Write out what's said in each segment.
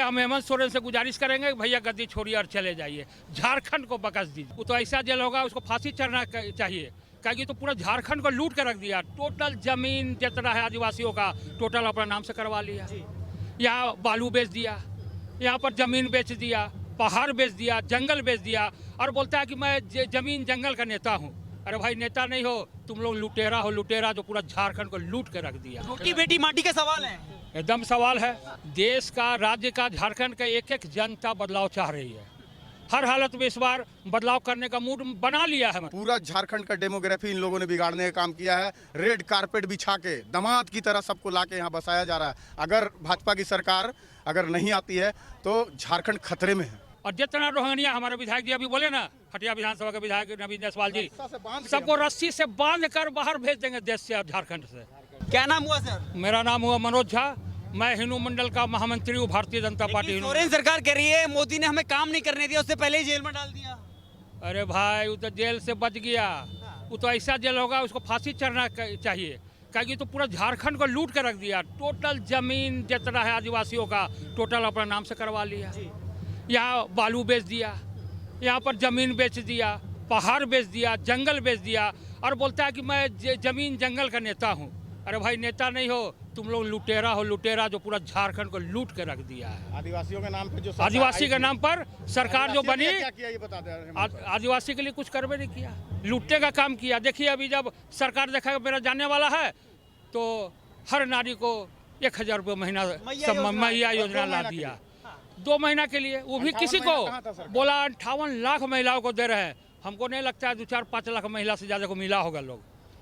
हम हेमंत सोरेन से गुजारिश करेंगे कि भैया गद्दी छोड़िए और चले जाइए, झारखंड को बकस दीजिए। वो तो ऐसा जेल होगा, उसको फांसी चढ़ना चाहिए, क्योंकि तो पूरा झारखंड को लूट के रख दिया। टोटल जमीन जितना है आदिवासियों का टोटल अपना नाम से करवा लिया। यहाँ बालू बेच दिया, यहाँ पर जमीन बेच दिया, पहाड़ बेच दिया, जंगल बेच दिया, और बोलता है कि मैं जमीन जंगल का नेता हूँ। अरे भाई नेता नहीं हो, तुम लोग लुटेरा हो, लुटेरा जो पूरा झारखंड को लूट के रख दिया। रोटी बेटी माटी का सवाल है, एकदम सवाल है। देश का, राज्य का, झारखंड का एक एक जनता बदलाव चाह रही है। हर हालत में इस बार बदलाव करने का मूड बना लिया है। पूरा झारखंड का डेमोग्राफी इन लोगों ने बिगाड़ने का काम किया है। रेड कारपेट बिछा के दामाद की तरह सबको लाके यहाँ बसाया जा रहा है। अगर भाजपा की सरकार अगर नहीं आती है तो झारखंड खतरे में है। और जितना रोहंगनिया हमारे विधायक जी अभी बोले ना, हटिया विधानसभा के विधायक नवीन जायसवाल जी, सबको रस्सी से बांध कर बाहर भेज देंगे देश से और झारखंड से। क्या नाम हुआ सर? मेरा नाम हुआ मनोज झा, मैं हिंदू मंडल का महामंत्री हूँ भारतीय जनता पार्टी। सोरेन सरकार कह रही है मोदी ने हमें काम नहीं करने दिया, उससे पहले ही जेल में डाल दिया। अरे भाई वो तो जेल से बच गया। वो तो ऐसा जेल होगा, उसको फांसी चढ़ना चाहिए, क्योंकि तो पूरा झारखंड को लूट के रख दिया। टोटल जमीन जितना है आदिवासियों का टोटल अपना नाम से करवा लिया। यहाँ बालू बेच दिया, यहाँ पर जमीन बेच दिया, पहाड़ बेच दिया, जंगल बेच दिया, और बोलता है कि मैं जमीन जंगल का नेता हूँ। अरे भाई नेता नहीं हो, तुम लोग लुटेरा हो, लुटेरा जो पूरा झारखंड को लूट के रख दिया है। आदिवासियों के नाम पे जो आदिवासी के नाम पर सरकार जो बनी, क्या किया ये बता दे। आदिवासी के लिए कुछ करवे नहीं किया, लूटने का काम किया। देखिए अभी जब सरकार देखा मेरा जाने वाला है तो हर नारी को 1000 रुपये महीना मैया योजना ला दिया 2 महीना के लिए। वो भी किसी को बोला 58 लाख महिलाओं को दे रहे हैं। हमको नहीं लगता है 2-4-5 लाख महिला से ज़्यादा को मिला होगा लोग,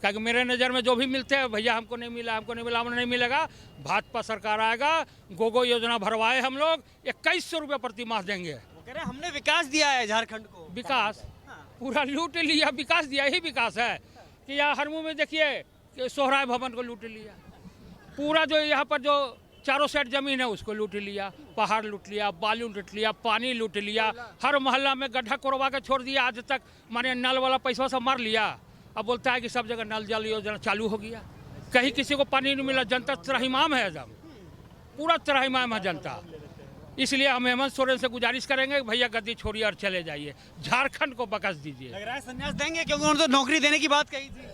क्योंकि मेरे नज़र में जो भी मिलते हैं भैया हमको नहीं मिला, हमको नहीं मिला, हमें नहीं मिलेगा। भाजपा सरकार आएगा, गोगो योजना भरवाए हम लोग 2100 रुपये प्रति माह देंगे। वो कह रहे हैं हमने विकास दिया है झारखंड को। विकास पूरा लूट लिया, विकास दिया, यही विकास है। कि यहाँ हरमू में देखिए कि सोहराय भवन को लूट लिया, पूरा जो यहाँ पर जो चारों साइड जमीन है उसको लूट लिया, पहाड़ लूट लिया, बालू लूट लिया, पानी लूट लिया, हर मोहल्ला में गड्ढा कोरवा के छोड़ दिया। आज तक माने नल वाला पैसा सब मार लिया। अब बोलता है कि सब जगह नल जल योजना चालू हो गया, कहीं किसी को पानी नहीं मिला। जनता त्राहिमाम है, एकदम पूरा त्राहिमाम है जनता। इसलिए हम हेमंत सोरेन से गुजारिश करेंगे कि भैया गद्दी छोड़िए और चले जाइए, झारखंड को बकस दीजिए। लग रहा है संन्यास देंगे, क्योंकि उन्होंने तो नौकरी देने की बात कही थी।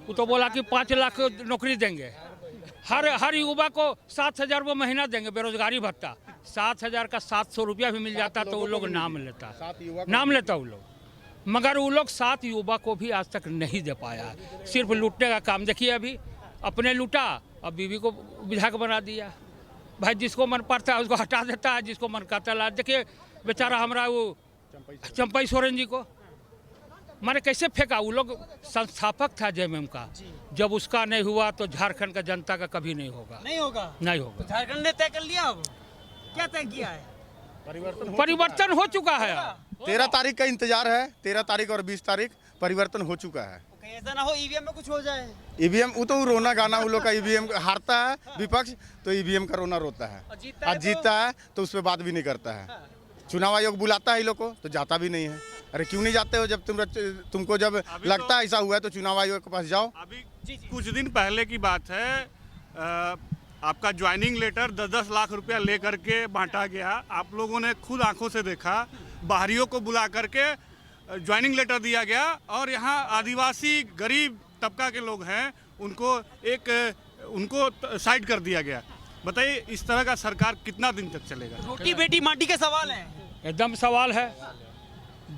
वो तो बोला कि 5 लाख नौकरी देंगे, हर युवा को 7000 रुपये महीना देंगे, बेरोजगारी भत्ता 7000 का 700 रुपया भी मिल जाता तो वो लोग नाम लेता, नाम लेता वो लोग। मगर वो लोग 7 युवा को भी आज तक नहीं दे पाया है, सिर्फ लूटने का काम। देखिए अभी अपने लूटा, अब बीवी को विधायक बना दिया। भाई जिसको मन पड़ता है उसको हटा देता है, जिसको मन करता है। देखिए बेचारा हमारा वो चंपई सोरेन जी को माने कैसे फेंका। वो लोग संस्थापक था जेएमएम का, जब उसका नहीं हुआ तो झारखंड का जनता का कभी नहीं होगा, नहीं होगा, नहीं होगा। तो झारखंड ने तय कर लिया। अब क्या तय किया है? परिवर्तन हो चुका है। 13 तारीख का इंतजार है, 13 तारीख और 20 तारीख परिवर्तन हो चुका है। कहीं ऐसा ना हो ईवीएम में कुछ हो जाए। ईवीएम वो तो रोना गाना उन लोग का। ईवीएम हारता है विपक्ष तो ईवीएम का रोना रोता है, और जीतता है तो उस पर बात भी नहीं करता है। चुनाव आयोग बुलाता है इन लोग को तो जाता भी नहीं है। अरे क्यों नहीं जाते हो? जब तुमको जब लगता है ऐसा हुआ है तो चुनाव आयोग के पास जाओ। अभी कुछ दिन पहले की बात है, आपका ज्वाइनिंग लेटर 10-10 लाख रुपया लेकर के बांटा गया। आप लोगों ने खुद आंखों से देखा, बाहरियों को बुला करके ज्वाइनिंग लेटर दिया गया, और यहाँ आदिवासी गरीब तबका के लोग हैं उनको साइड कर दिया गया। बताइए इस तरह का सरकार कितना दिन तक चलेगा? रोटी बेटी माटी का सवाल है, एकदम सवाल है।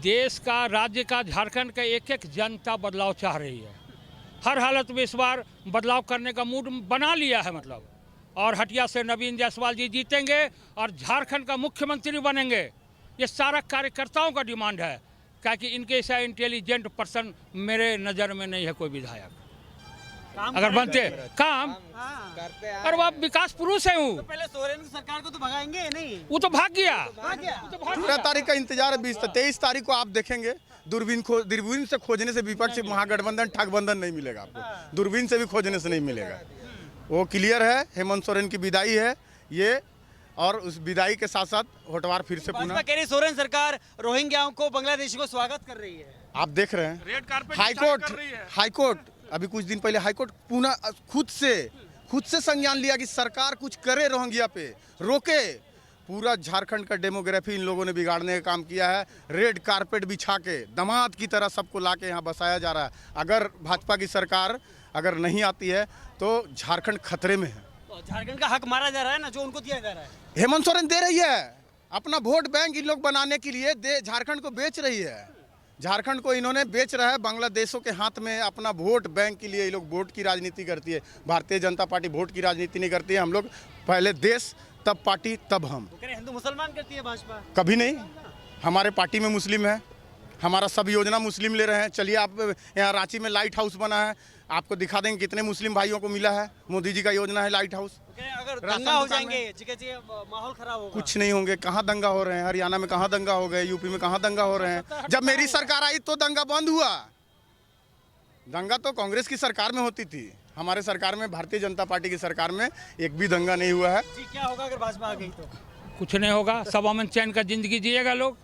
देश का, राज्य का, झारखंड का एक एक जनता बदलाव चाह रही है। हर हालत में इस बार बदलाव करने का मूड बना लिया है मतलब। और हटिया से नवीन जायसवाल जी जीतेंगे और झारखंड का मुख्यमंत्री बनेंगे, ये सारा कार्यकर्ताओं का डिमांड है। क्योंकि इनके ऐसा इंटेलिजेंट पर्सन मेरे नज़र में नहीं है कोई विधायक। अगर बनते काम करते हैं। और वह विकास पुरुष है। तो पहले सोरेन की सरकार को तो भगाएंगे नहीं, वो तो भाग गया। 13 तारीख का इंतजार है। 23 तारीख को आप देखेंगे दूरबीन से खोजने से विपक्ष महागठबंधन ठगबंधन नहीं मिलेगा आपको, दूरबीन से भी खोजने से नहीं मिलेगा। वो क्लियर है, हेमंत सोरेन की विदाई है ये, और उस विदाई के साथ साथ होटवार फिर से पुनः कह रही सोरेन सरकार रोहिंग्याओं को, बांग्लादेशी को स्वागत कर रही है। आप देख रहे हैं रेड कारपेट हाईकोर्ट अभी कुछ दिन पहले हाईकोर्ट खुद से संज्ञान लिया कि सरकार कुछ करे, रोहिंग्या पे रोके। पूरा झारखंड का डेमोग्राफी इन लोगों ने बिगाड़ने का काम किया है। रेड कारपेट बिछा के दामाद की तरह सबको ला के यहाँ बसाया जा रहा है। अगर भाजपा की सरकार अगर नहीं आती है तो झारखंड खतरे में है। तो झारखंड का हक मारा जा रहा है ना, जो उनको दिया जा रहा है। हेमंत सोरेन दे रही है अपना वोट बैंक, इन लोग बनाने के लिए झारखंड को बेच रही है। झारखंड को इन्होंने बेच रहा है बांग्लादेशों के हाथ में अपना वोट बैंक के लिए। ये लोग वोट की राजनीति करती है। भारतीय जनता पार्टी वोट की राजनीति नहीं करती है। हम लोग पहले देश तब पार्टी तब हम। तो कह रहे हिंदू मुसलमान करती है भाजपा। कभी नहीं, हमारे पार्टी में मुस्लिम है, हमारा सब योजना मुस्लिम ले रहे हैं। चलिए आप यहाँ रांची में लाइट हाउस बना है, आपको दिखा देंगे कितने मुस्लिम भाइयों को मिला है। मोदी जी का योजना है लाइट हाउस। अगर दंगा हो जाएंगे जगह माहौल खराब होगा। कुछ नहीं होंगे, कहाँ दंगा हो रहे हैं? हरियाणा में कहाँ दंगा हो गए, यूपी में कहाँ दंगा हो रहे हैं? जब मेरी सरकार आई तो दंगा बंद हुआ। दंगा तो कांग्रेस की सरकार में होती थी, हमारे सरकार में, भारतीय जनता पार्टी की सरकार में एक भी दंगा नहीं हुआ है। जी क्या होगा अगर भाजपा आ गई तो? कुछ नहीं होगा, सब अमन चैन का जिंदगी जिएगा लोग।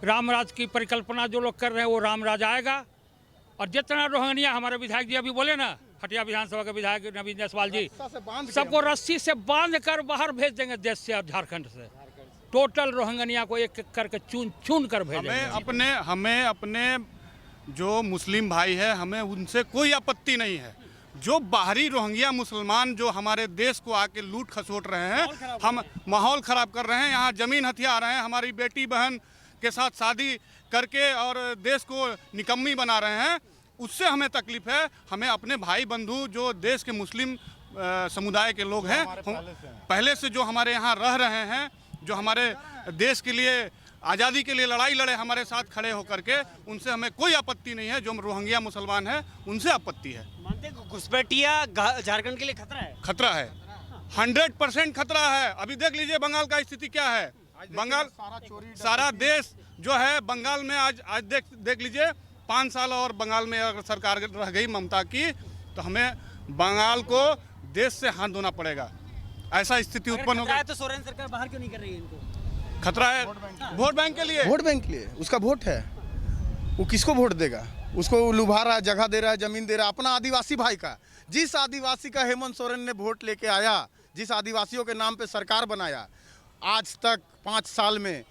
रामराज की परिकल्पना जो लोग कर रहे हैं वो रामराज आएगा। और जितना रोहंगनिया, हमारे विधायक जी अभी बोले ना, हटिया विधानसभा के विधायक नवीन जायसवाल जी, सबको रस्सी से बांध कर बाहर भेज देंगे देश से और झारखंड से। टोटल रोहंगनिया को एक एक करके चुन चुन कर भेजेंगे। हमें अपने जो मुस्लिम भाई है, हमें उनसे कोई आपत्ति नहीं है। जो बाहरी रोहिंग्या मुसलमान जो हमारे देश को आके लूट खसोट रहे हैं, हम माहौल ख़राब कर रहे हैं, यहाँ ज़मीन हथिया रहे हैं, हमारी बेटी बहन के साथ शादी करके और देश को निकम्मी बना रहे हैं, उससे हमें तकलीफ है। हमें अपने भाई बंधु जो देश के मुस्लिम समुदाय के लोग हैं, पहले से जो हमारे यहाँ रह रहे हैं, जो हमारे देश के लिए आज़ादी के लिए लड़ाई लड़े, हमारे साथ खड़े होकर के, उनसे हमें कोई आपत्ति नहीं है। जो रोहिंग्या मुसलमान है उनसे आपत्ति है। मानते हैं घुसपैठिया झारखंड के लिए खतरा है? खतरा है, 100% खतरा है। अभी देख लीजिए बंगाल का स्थिति क्या है। बंगाल सारा देश जो है बंगाल में आज देख लीजिए, 5 साल और बंगाल में अगर सरकार रह गई ममता की, तो हमें बंगाल को देश से हाथ धोना पड़ेगा। ऐसा स्थिति उत्पन्न होगा। तो सोरेन सरकार बाहर क्यों नहीं कर रही है इनको? खतरा है वोट बैंक के लिए। वोट बैंक के लिए उसका वोट है, वो किसको वोट देगा? उसको लुभा रहा है, जगह दे रहा है, जमीन दे रहा है, अपना आदिवासी भाई का। जिस आदिवासी का हेमंत सोरेन ने वोट लेके आया, जिस आदिवासियों के नाम पे सरकार बनाया, आज तक 5 साल में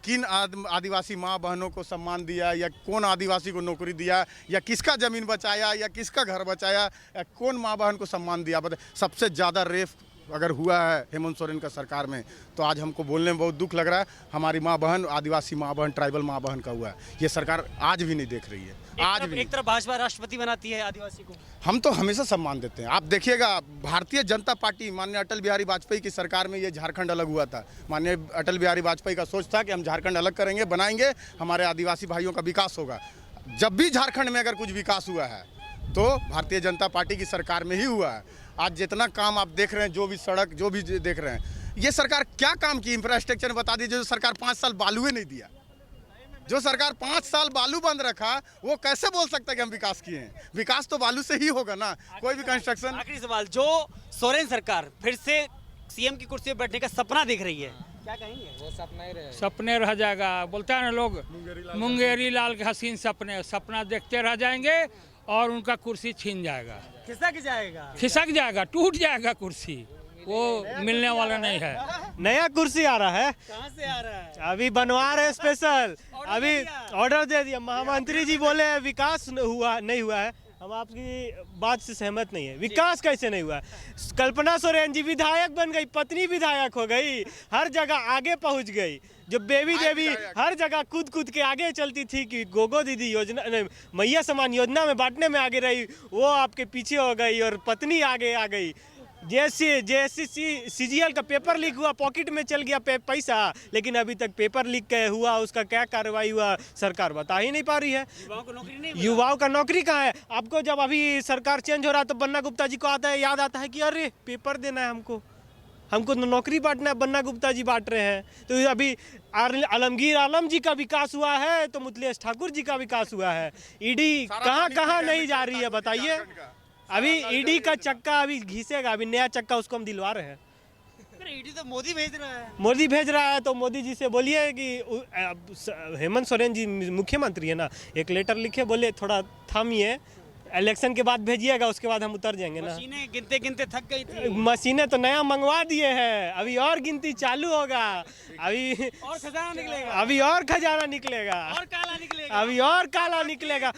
किन आदिवासी माँ बहनों को सम्मान दिया, या कौन आदिवासी को नौकरी दिया, या किसका ज़मीन बचाया, या किसका घर बचाया, या कौन माँ बहन को सम्मान दिया? सबसे ज़्यादा रेप अगर हुआ है हेमंत सोरेन का सरकार में, तो आज हमको बोलने में बहुत दुख लग रहा है। हमारी माँ बहन, आदिवासी माँ बहन, ट्राइबल माँ बहन का हुआ है। ये सरकार आज भी नहीं देख रही है। आज भी एक तरफ भाजपा राष्ट्रपति बनाती है आदिवासी को, हम तो हमेशा सम्मान देते हैं। आप देखिएगा, भारतीय जनता पार्टी, माननीय अटल बिहारी वाजपेयी की सरकार में ये झारखंड अलग हुआ था। माननीय अटल बिहारी वाजपेयी का सोच था कि हम झारखंड अलग करेंगे, बनाएंगे, हमारे आदिवासी भाइयों का विकास होगा। जब भी झारखंड में अगर कुछ विकास हुआ है तो भारतीय जनता पार्टी की सरकार में ही हुआ है। आज जितना काम आप देख रहे हैं, जो भी सड़क, जो भी देख रहे हैं, ये सरकार क्या काम की? इंफ्रास्ट्रक्चर बता दीजिए। जो सरकार 5 साल बालू नहीं दिया, जो सरकार 5 साल बालू बंद रखा, वो कैसे बोल सकता है कि हम विकास किए हैं? विकास तो बालू से ही होगा ना, कोई भी कंस्ट्रक्शन। आखिरी सवाल, जो सोरेन सरकार फिर से सीएम की कुर्सी पर बैठने का सपना देख रही है, क्या कहेंगे? वो सपना ही रहेगा, सपने रह जाएगा। बोलता है ना लोग, मुंगेरी लाल के हसीन सपने, सपना देखते रह जाएंगे और उनका कुर्सी छीन जाएगा, खिसक जाएगा, खिसक जाएगा, टूट जाएगा कुर्सी, वो मिलने वाला नहीं है। नया कुर्सी आ रहा है, कहाँ से आ रहा है? अभी बनवा रहे स्पेशल, अभी ऑर्डर दे दिया। महामंत्री जी बोले विकास हुआ नहीं हुआ है, हम आपकी बात से सहमत नहीं है। विकास कैसे नहीं हुआ? कल्पना सोरेन जी विधायक बन गई, पत्नी विधायक हो गई, हर जगह आगे पहुंच गई। जो बेबी देवी हर जगह कूद के आगे चलती थी कि गोगो दीदी योजना, मैया समान योजना में बांटने में आगे रही, वो आपके पीछे हो गई और पत्नी आगे आ गई। जैसे सीजीएल का पेपर लीक हुआ, पॉकेट में चल गया पैसा, लेकिन अभी तक पेपर लीक हुआ, उसका क्या कार्रवाई हुआ, सरकार बता ही नहीं पा रही है। युवाओं को नौकरी नहीं, युवाओं का नौकरी कहाँ है? आपको जब अभी सरकार चेंज हो रहा है तो बन्ना गुप्ता जी को याद आता है कि अरे पेपर देना है हमको नौकरी बांटना है, बन्ना गुप्ता जी बांट रहे हैं। तो अभी आलमगीर आलम जी का विकास हुआ है तो मिथिलेश ठाकुर जी का विकास हुआ है। ईडी कहाँ नहीं जा रही है बताइए? अभी ईडी का चक्का अभी घिसेगा, अभी नया चक्का उसको हम दिलवा रहे हैं। ईडी तो मोदी भेज रहा है, मोदी भेज रहा है, तो मोदी जी से बोलिए कि हेमंत सोरेन जी मुख्यमंत्री है ना, एक लेटर लिखे, बोले थोड़ा थामिए, इलेक्शन के बाद भेजिएगा, उसके बाद हम उतर जाएंगे ना। मशीनें गिनते गिनते थक गई थी मशीनें तो नया मंगवा दिए हैं, अभी और गिनती चालू होगा, अभी और खजाना निकलेगा, अभी और खजाना निकलेगा, और काला निकलेगा। अभी और काला निकलेगा।